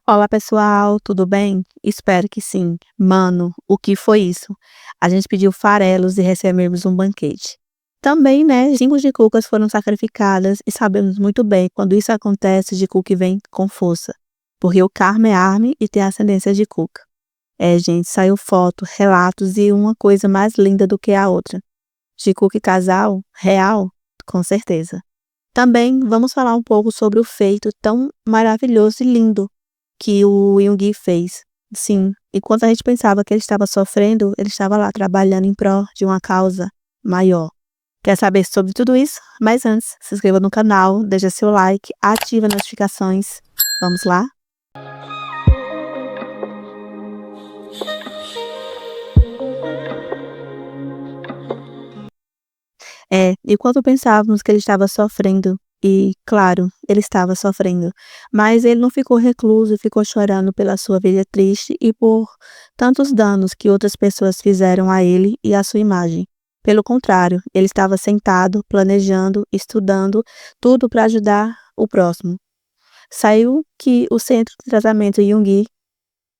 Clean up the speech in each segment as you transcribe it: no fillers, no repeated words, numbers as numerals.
Olá pessoal, tudo bem? Espero que sim. Mano, o que foi isso? A gente pediu farelos e recebemos um banquete. Também, né, 5 de cucas foram sacrificadas e sabemos muito bem quando isso acontece de cuca vem com força. Porque o karma é arme e tem ascendência de cuca. É, gente, saiu foto, relatos e uma coisa mais linda do que a outra. De cuca e casal, real? Com certeza. Também vamos falar um pouco sobre o feito tão maravilhoso e lindo que o Yoongi fez. Sim, enquanto a gente pensava que ele estava sofrendo, ele estava lá trabalhando em prol de uma causa maior. Quer saber sobre tudo isso? Mas antes, se inscreva no canal, deixa seu like, ativa as notificações. Vamos lá? Enquanto pensávamos que ele estava sofrendo, e claro, ele estava sofrendo, mas ele não ficou recluso, ficou chorando pela sua vida triste e por tantos danos que outras pessoas fizeram a ele e à sua imagem. Pelo contrário, ele estava sentado, planejando, estudando, tudo para ajudar o próximo. Saiu que o centro de tratamento Yoongi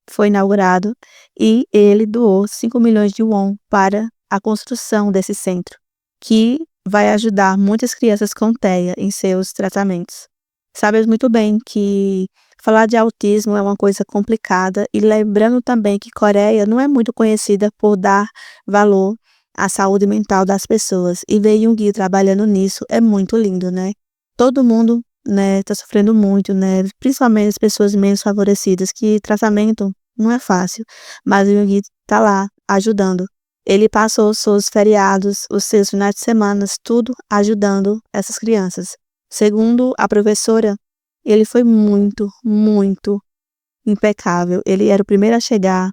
foi inaugurado e ele doou 5 milhões de won para a construção desse centro, que vai ajudar muitas crianças com TEA em seus tratamentos. Sabes muito bem que falar de autismo é uma coisa complicada e lembrando também que Coreia não é muito conhecida por dar valor à saúde mental das pessoas e ver Yoongi trabalhando nisso é muito lindo, né? Todo mundo, né, tá sofrendo muito, né, principalmente as pessoas menos favorecidas, que tratamento não é fácil, mas o Yoongi tá lá ajudando. Ele passou os seus feriados, os seus finais de semanas, tudo ajudando essas crianças. Segundo a professora, ele foi muito, muito impecável. Ele era o primeiro a chegar,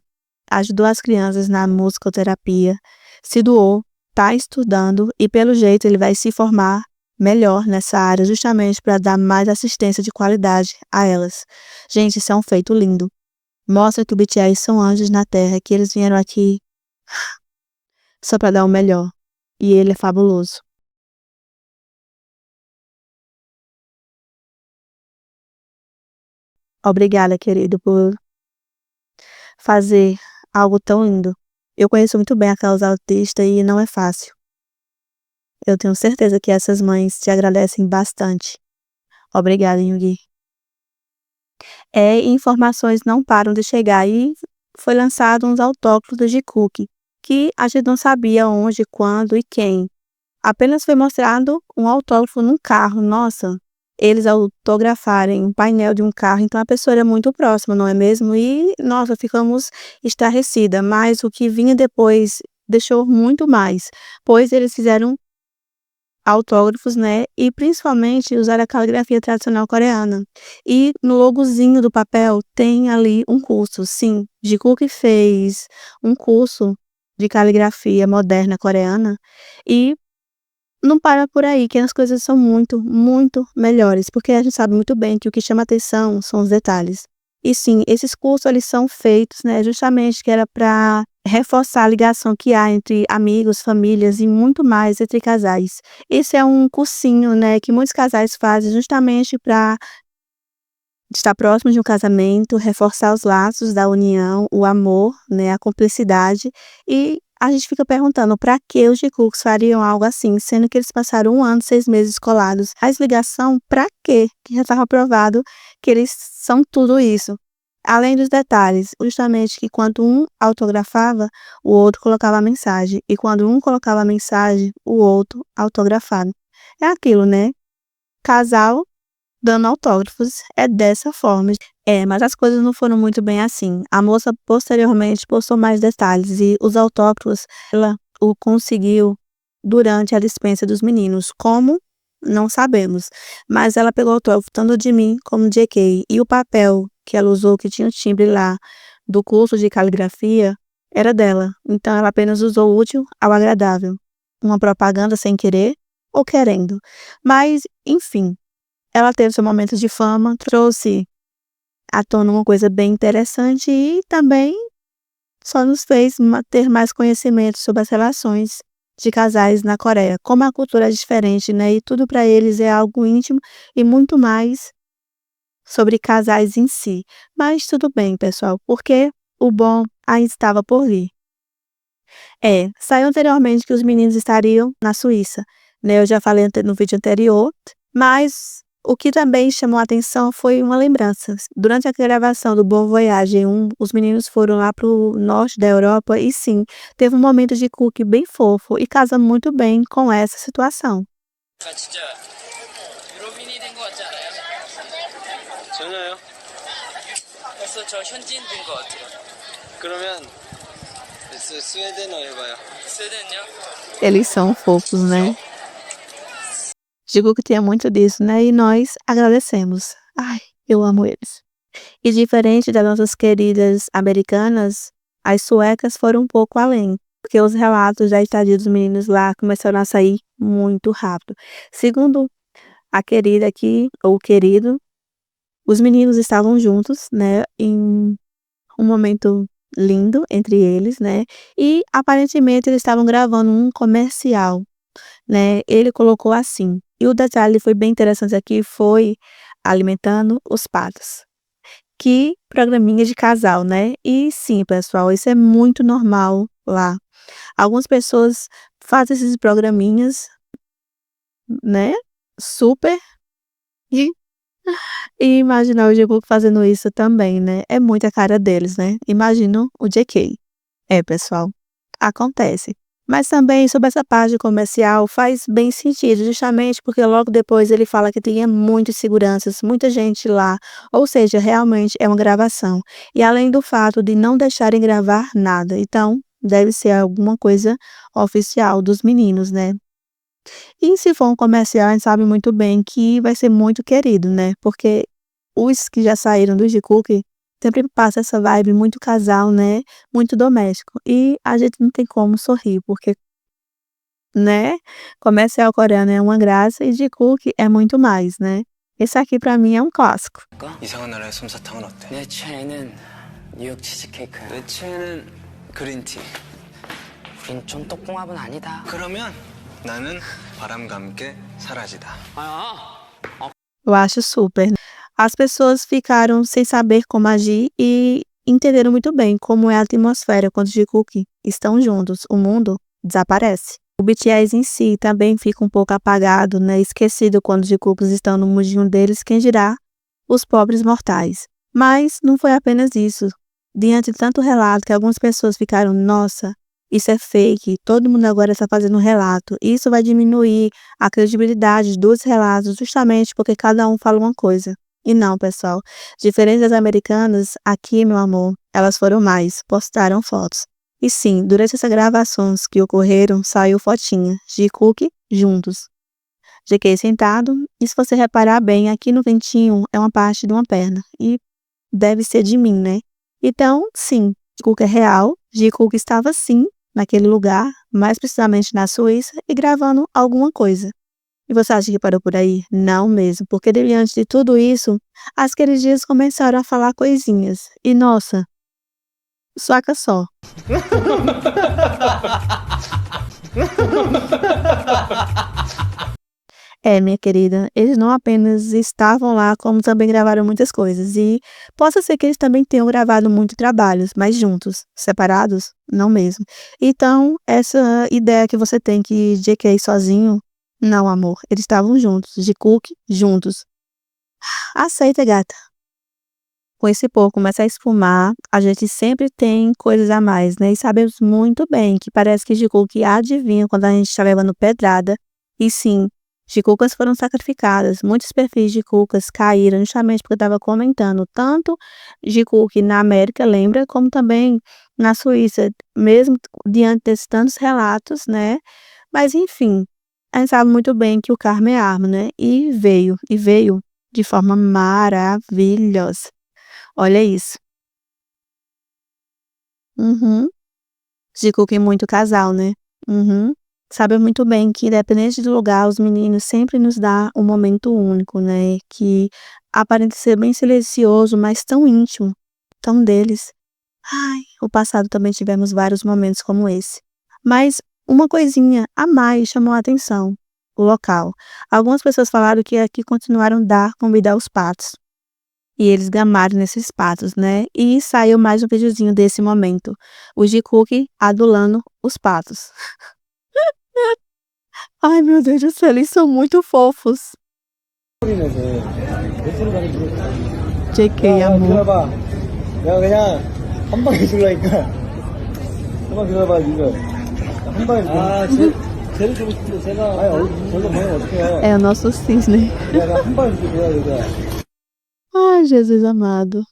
ajudou as crianças na musicoterapia, se doou, está estudando e pelo jeito ele vai se formar melhor nessa área justamente para dar mais assistência de qualidade a elas. Gente, isso é um feito lindo. Mostra que o BTS são anjos na Terra, que eles vieram aqui só para dar o melhor. E ele é fabuloso. Obrigada, querido, por fazer algo tão lindo. Eu conheço muito bem a causa autista e não é fácil. Eu tenho certeza que essas mães te agradecem bastante. Obrigada, Yoongi. Informações não param de chegar e foi lançado uns autógrafos de Cookie, que a gente não sabia onde, quando e quem. Apenas foi mostrado um autógrafo num carro. Nossa, eles autografarem um painel de um carro, então a pessoa era muito próxima, não é mesmo? E, nossa, ficamos estarrecida, mas o que vinha depois deixou muito mais, pois eles fizeram autógrafos, né, e principalmente usaram a caligrafia tradicional coreana. E no logozinho do papel tem ali um curso, sim, Jikook fez um curso de caligrafia moderna coreana e não para por aí, que as coisas são muito, muito melhores, porque a gente sabe muito bem que o que chama atenção são os detalhes. E sim, esses cursos eles são feitos, né, justamente que era para reforçar a ligação que há entre amigos, famílias e muito mais entre casais. Esse é um cursinho, né, que muitos casais fazem justamente para estar próximo de um casamento, reforçar os laços da união, o amor, né, a cumplicidade. E a gente fica perguntando para que os Jikoks fariam algo assim, sendo que eles passaram 1 ano, 6 meses colados. A ligação para quê? Que já estava provado que eles são tudo isso. Além dos detalhes, justamente que quando um autografava, o outro colocava a mensagem. E quando um colocava a mensagem, o outro autografava. É aquilo, né? Casal dando autógrafos, é dessa forma. Mas as coisas não foram muito bem assim. A moça posteriormente postou mais detalhes e os autógrafos ela o conseguiu durante a dispensa dos meninos. Como? Não sabemos. Mas ela pegou o autógrafo tanto de mim como de JK. E o papel que ela usou, que tinha o timbre lá do curso de caligrafia, era dela. Então ela apenas usou o útil ao agradável. Uma propaganda sem querer ou querendo. Mas, enfim, ela teve seu momento de fama, trouxe à tona uma coisa bem interessante e também só nos fez ter mais conhecimento sobre as relações de casais na Coreia, como a cultura é diferente, né, e tudo para eles é algo íntimo e muito mais sobre casais em si. Mas tudo bem, pessoal, porque o bom ainda estava por vir. Saiu anteriormente que os meninos estariam na Suíça, né, eu já falei no vídeo anterior, mas o que também chamou a atenção foi uma lembrança. Durante a gravação do Bon Voyage 1, os meninos foram lá para o norte da Europa e sim, teve um momento de cookie bem fofo e casa muito bem com essa situação. 아 진짜 유럽인이 된 것 같지 않아요? 전혀요. 벌써 저 현지인 된 것 같아요. 그러면 스웨덴어 해봐요. 스웨덴요? Eles são fofos, né? Digo que tinha muito disso, né? E nós agradecemos. Ai, eu amo eles. E diferente das nossas queridas americanas, as suecas foram um pouco além, porque os relatos da estadia dos meninos lá começaram a sair muito rápido. Segundo a querida aqui, ou o querido, os meninos estavam juntos, né, em um momento lindo entre eles, né, e aparentemente eles estavam gravando um comercial, né, ele colocou assim. E o detalhe foi bem interessante aqui, foi alimentando os patos. Que programinha de casal, né. E sim, pessoal, isso é muito normal lá. Algumas pessoas fazem esses programinhas, né, super e imaginar o Jungkook fazendo isso também, né, é muito a cara deles, né. Imagino o JK. Pessoal, acontece. Mas também sobre essa parte comercial faz bem sentido, justamente porque logo depois ele fala que tinha muitos seguranças, muita gente lá, ou seja, realmente é uma gravação. E além do fato de não deixarem gravar nada, então deve ser alguma coisa oficial dos meninos, né. E se for um comercial, a gente sabe muito bem que vai ser muito querido, né, porque os que já saíram do Jikook sempre passa essa vibe muito casal, né, muito doméstico. E a gente não tem como sorrir, porque, né, comercial coreano é uma graça e Jikook é muito mais, né. Esse aqui pra mim é um clássico. 이상한 나라의 솜사탕은 어때? 내 최애는 뉴욕 치즈케이크야. 내 최애는 그린티. 우린 좀 똑궁합은 아니다. 그러면 나는 바람과 함께 사라지다. 아, Eu acho super. As pessoas ficaram sem saber como agir e entenderam muito bem como é a atmosfera quando os Jikook estão juntos, o mundo desaparece. O BTS em si também fica um pouco apagado, né, esquecido quando os Jikooks estão no mundinho deles, quem dirá os pobres mortais. Mas não foi apenas isso. Diante de tanto relato que algumas pessoas ficaram, nossa, isso é fake, todo mundo agora está fazendo relato. Isso vai diminuir a credibilidade dos relatos, justamente porque cada um fala uma coisa. E não, pessoal, diferente das americanas, aqui, meu amor, elas foram mais, postaram fotos. E sim, durante essas gravações que ocorreram, saiu fotinha, Jikook juntos. JK sentado, e se você reparar bem, aqui no ventinho é uma parte de uma perna, e deve ser de mim, né? Então, sim, Jikook é real, Jikook estava sim naquele lugar, mais precisamente na Suíça, e gravando alguma coisa. E você acha que parou por aí? Não mesmo, porque diante de tudo isso, as queridinhas começaram a falar coisinhas. E nossa, saca só. Minha querida, eles não apenas estavam lá, como também gravaram muitas coisas. E possa ser que eles também tenham gravado muitos trabalhos, mas juntos, separados, não mesmo. Então, essa ideia que você tem que JK sozinho, não, amor, eles estavam juntos, Jikook juntos. Aceita, gata. Com esse pouco começa a esfumar, a gente sempre tem coisas a mais, né? E sabemos muito bem que parece que Jikook adivinha quando a gente está levando pedrada. E sim, Jikookas foram sacrificadas. Muitos perfis de Jikookas caíram justamente porque eu estava comentando. Tanto Jikook na América, lembra? Como também na Suíça. Mesmo diante desses tantos relatos, né? Mas enfim, a gente sabe muito bem que o karma é arma, né? E veio de forma maravilhosa. Olha isso. Uhum. Jikook é muito casal, né? Uhum. Sabe muito bem que independente do lugar, os meninos sempre nos dá um momento único, né? Que aparenta ser bem silencioso, mas tão íntimo, tão deles. Ai, o passado também tivemos vários momentos como esse. Mas uma coisinha a mais chamou a atenção, o local. Algumas pessoas falaram que aqui continuaram dar comida aos patos. E eles gamaram nesses patos, né? E saiu mais um videozinho desse momento. O Jikook adulando os patos. Ai, meu Deus do céu, eles são muito fofos. JK, amor. 들어봐. 내가 그냥 한 방에 줄라니까. 한번 들어봐 지금. 한 방에. 쟤를 주고 싶은데 제가. 아니 저거 보면 어떡해요. É o nosso cisne. 내가 한 방에 줄게 줘야 되잖아. Ai, Jesus amado.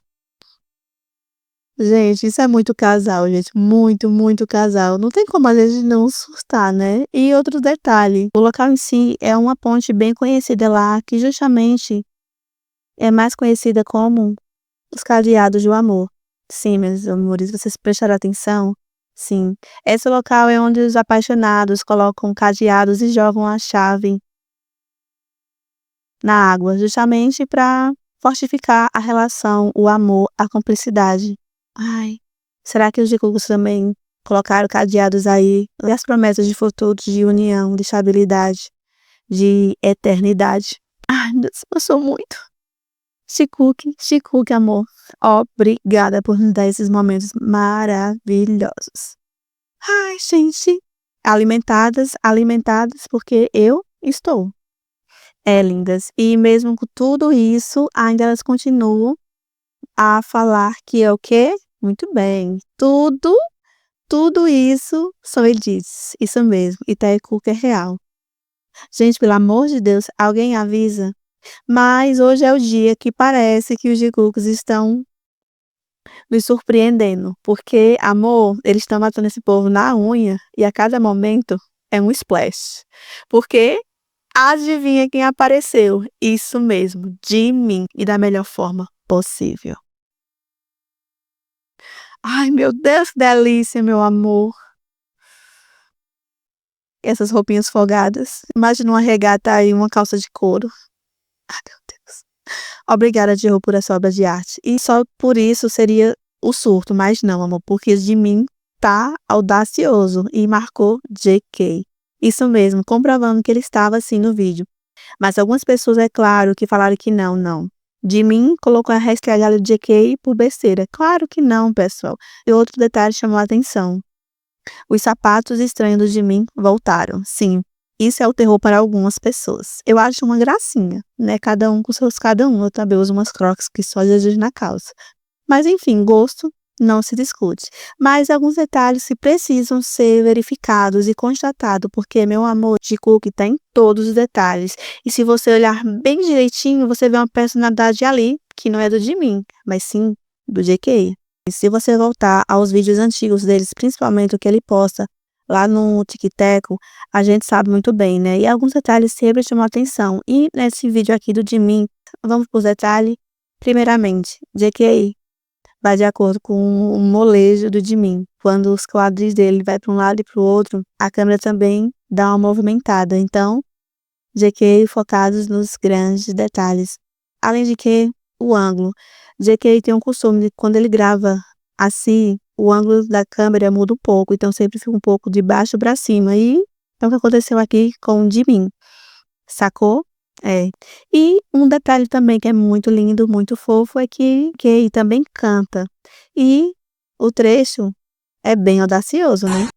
Gente, isso é muito casal, gente. Muito, muito casal. Não tem como a gente não surtar, né? E outro detalhe, o local em si é uma ponte bem conhecida lá, que justamente é mais conhecida como os cadeados do amor. Sim, meus amores, vocês prestaram atenção? Sim. Esse local é onde os apaixonados colocam cadeados e jogam a chave na água, justamente para fortificar a relação, o amor, a cumplicidade. Ai, será que os Jikook também colocaram cadeados aí? E as promessas de futuro, de união, de estabilidade, de eternidade? Ai, meu Deus, passou muito. Jikook, amor. Obrigada por nos dar esses momentos maravilhosos. Ai, gente. Alimentadas, porque eu estou. Lindas. E mesmo com tudo isso, ainda elas continuam a falar que é o quê? Muito bem. Tudo isso são edits. Isso mesmo. E Taekook é real. Gente, pelo amor de Deus, alguém avisa. Mas hoje é o dia que parece que os Jikooks estão nos surpreendendo. Porque, amor, eles estão matando esse povo na unha e a cada momento é um splash. Porque adivinha quem apareceu? Isso mesmo, Jimin, e da melhor forma possível. Ai, meu Deus, que delícia, meu amor. Essas roupinhas folgadas. Imagina uma regata aí, uma calça de couro. Ai, meu Deus. Obrigada, Jiho, por essa obra de arte. E só por isso seria o surto, mas não, amor, porque Jimin tá audacioso e marcou JK. Isso mesmo, comprovando que ele estava assim no vídeo. Mas algumas pessoas, é claro, que falaram que não. Jimin colocou a hashtag ali de JK por besteira. Claro que não, pessoal. E outro detalhe chamou a atenção. Os sapatos estranhos do Jimin voltaram. Sim, isso é o terror para algumas pessoas. Eu acho uma gracinha, né? Cada um com seus cada um. Eu também uso umas crocs que só Jesus na calça. Mas enfim, gosto não se discute. Mas alguns detalhes que precisam ser verificados e constatados, porque, meu amor, Jikook está em todos os detalhes. E se você olhar bem direitinho, você vê uma personalidade ali, que não é do Jimin, mas sim do JK. E se você voltar aos vídeos antigos deles, principalmente o que ele posta lá no TikTok, a gente sabe muito bem, né? E alguns detalhes sempre chamam a atenção. E nesse vídeo aqui do Jimin, vamos para os detalhes. Primeiramente, JK vai de acordo com o molejo do Jimin. Quando os quadris dele vai para um lado e para o outro, a câmera também dá uma movimentada. Então, JK focados nos grandes detalhes. Além de que, o ângulo. JK tem um costume de quando ele grava assim, o ângulo da câmera muda um pouco. Então, sempre fica um pouco de baixo para cima. E é o que aconteceu aqui com o Jimin. Sacou? E um detalhe também que é muito lindo, muito fofo, é que Kei também canta. E o trecho é bem audacioso, né?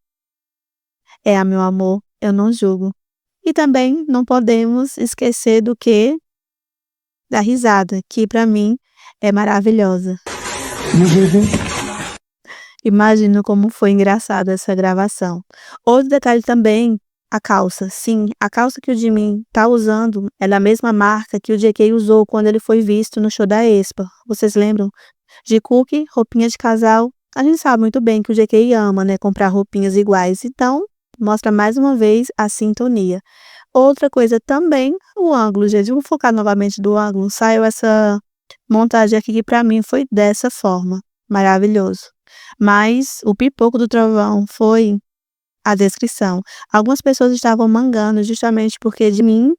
Meu amor, eu não julgo. E também não podemos esquecer do que? Da risada, que pra mim é maravilhosa. Imagino como foi engraçada essa gravação. Outro detalhe também, a calça. Sim, a calça que o Jimin tá usando é da mesma marca que o JK usou quando ele foi visto no show da Aespa. Vocês lembram? Jikook, roupinha de casal. A gente sabe muito bem que o JK ama, né, comprar roupinhas iguais. Então, mostra mais uma vez a sintonia. Outra coisa também, o ângulo, gente. Vamos focar novamente do ângulo. Saiu essa montagem aqui que pra mim foi dessa forma. Maravilhoso. Mas o pipoco do trovão foi a descrição. Algumas pessoas estavam mangando justamente porque Jimin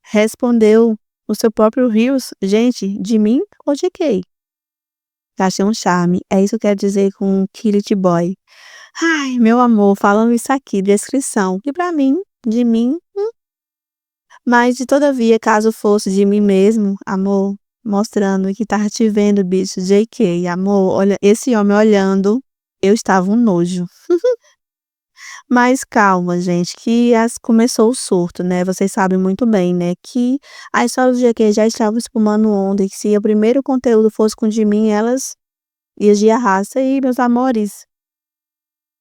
respondeu o seu próprio Reels. Gente, Jimin ou JK? Achei um charme. É isso que quer dizer com Kill It Boy. Ai, meu amor, falando isso aqui, descrição. E pra mim, Jimin. Mas, de todavia, caso fosse Jimin mesmo, amor, mostrando que tava te vendo, bicho. JK, amor, olha, esse homem olhando, eu estava um nojo. Mas calma, gente, que começou o surto, né? Vocês sabem muito bem, né? Que a história do JK já estava espumando onda, e que se o primeiro conteúdo fosse com o de mim, elas iam de arrasta e meus amores,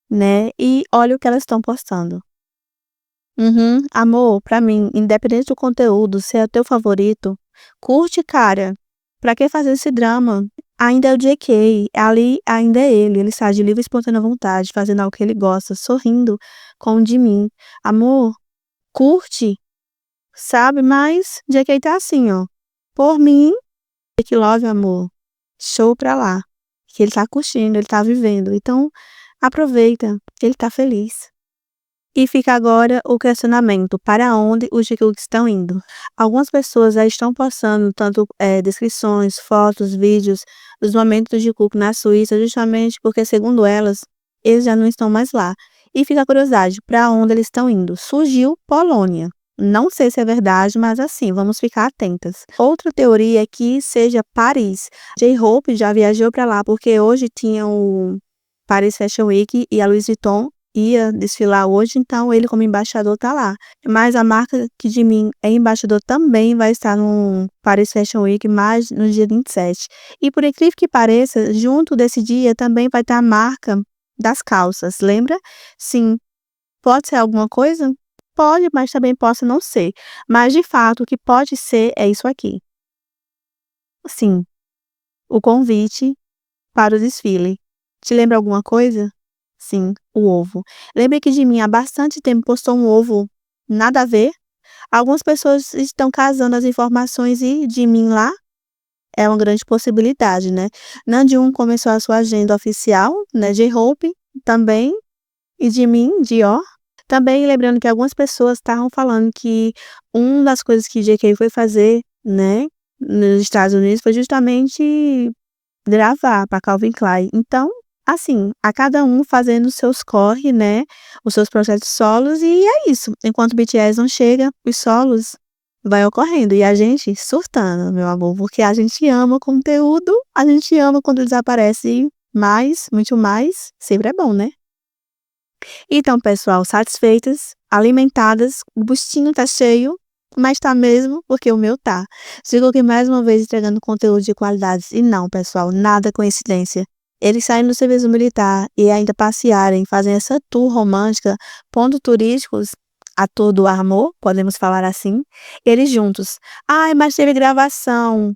né? E olha o que elas estão postando. Uhum, amor, pra mim, independente do conteúdo, se é o teu favorito, curte, cara. Pra que fazer esse drama? Ainda é o JK, ali ainda é ele está de livre e espontânea vontade, fazendo algo que ele gosta, sorrindo com o de mim. Amor, curte, sabe? Mas JK tá assim, ó. Por mim, JK Love, amor, show pra lá. Que ele tá curtindo, ele tá vivendo. Então, aproveita, ele tá feliz. E fica agora o questionamento: para onde os Jikukis estão indo? Algumas pessoas já estão postando tanto descrições, fotos, vídeos dos momentos do Jikook na Suíça, justamente porque, segundo elas, eles já não estão mais lá. E fica a curiosidade, para onde eles estão indo? Surgiu Polônia. Não sei se é verdade, mas assim, vamos ficar atentas. Outra teoria é que seja Paris. J-Hope já viajou para lá, porque hoje tinha o Paris Fashion Week e a Louis Vuitton ia desfilar hoje, então ele como embaixador tá lá. Mas a marca que de mim é embaixador também vai estar no Paris Fashion Week, mas no dia 27. E por incrível que pareça, junto desse dia também vai estar a marca das calças, lembra? Sim. Pode ser alguma coisa? Pode, mas também possa não ser. Mas de fato, o que pode ser é isso aqui. Sim, o convite para o desfile. Te lembra alguma coisa? Sim, o ovo. Lembre que de mim há bastante tempo postou um ovo nada a ver. Algumas pessoas estão casando as informações e de mim lá é uma grande possibilidade, né? Nanjum começou a sua agenda oficial, né? J-Hope também, e de mim, Dior. Também lembrando que algumas pessoas estavam falando que uma das coisas que JK foi fazer, né, nos Estados Unidos foi justamente gravar para Calvin Klein. Então, assim, a cada um fazendo os seus corre, né, os seus projetos solos, e é isso. Enquanto o BTS não chega, os solos vai ocorrendo e a gente surtando, meu amor, porque a gente ama conteúdo, a gente ama quando desaparece mais, muito mais, sempre é bom, né? Então, pessoal, satisfeitas, alimentadas, o bustinho tá cheio, mas tá mesmo porque o meu tá. Sigo aqui mais uma vez entregando conteúdo de qualidade. E não, pessoal, nada coincidência. Eles saem do serviço militar e ainda passearem, fazem essa tour romântica, pontos turísticos a todo amor, podemos falar assim, eles juntos. Ai, mas teve gravação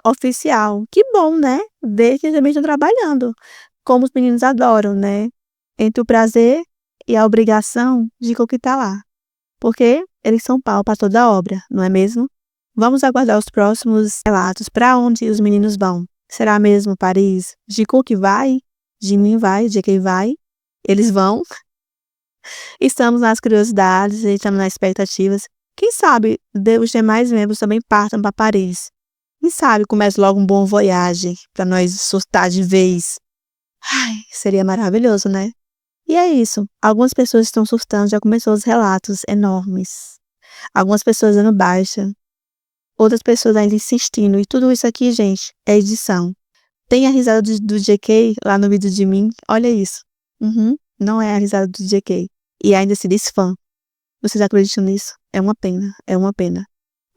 oficial. Que bom, né? Desde que eles também estão trabalhando. Como os meninos adoram, né? Entre o prazer e a obrigação de conquistar lá. Porque eles são pau para toda obra, não é mesmo? Vamos aguardar os próximos relatos para onde os meninos vão. Será mesmo Paris? Jikook vai? Jimin vai? JK vai? Eles vão? Estamos nas curiosidades, estamos nas expectativas. Quem sabe os demais membros também partam para Paris. Quem sabe comece logo um bom voyage para nós surtar de vez. Ai, seria maravilhoso, né? E é isso. Algumas pessoas estão surtando, já começou os relatos enormes. Algumas pessoas dando baixa. Outras pessoas ainda insistindo. E tudo isso aqui, gente, é edição. Tem a risada do JK lá no vídeo de mim. Olha isso. Não é a risada do JK. E ainda se diz fã. Vocês acreditam nisso? É uma pena. É uma pena.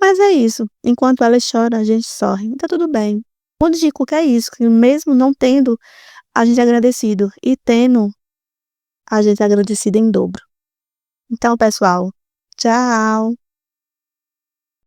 Mas é isso. Enquanto ela chora, a gente sorri. Tá tudo bem. O de Jikook é isso. Que mesmo não tendo, a gente é agradecido. E tendo, a gente é agradecida em dobro. Então, pessoal, tchau!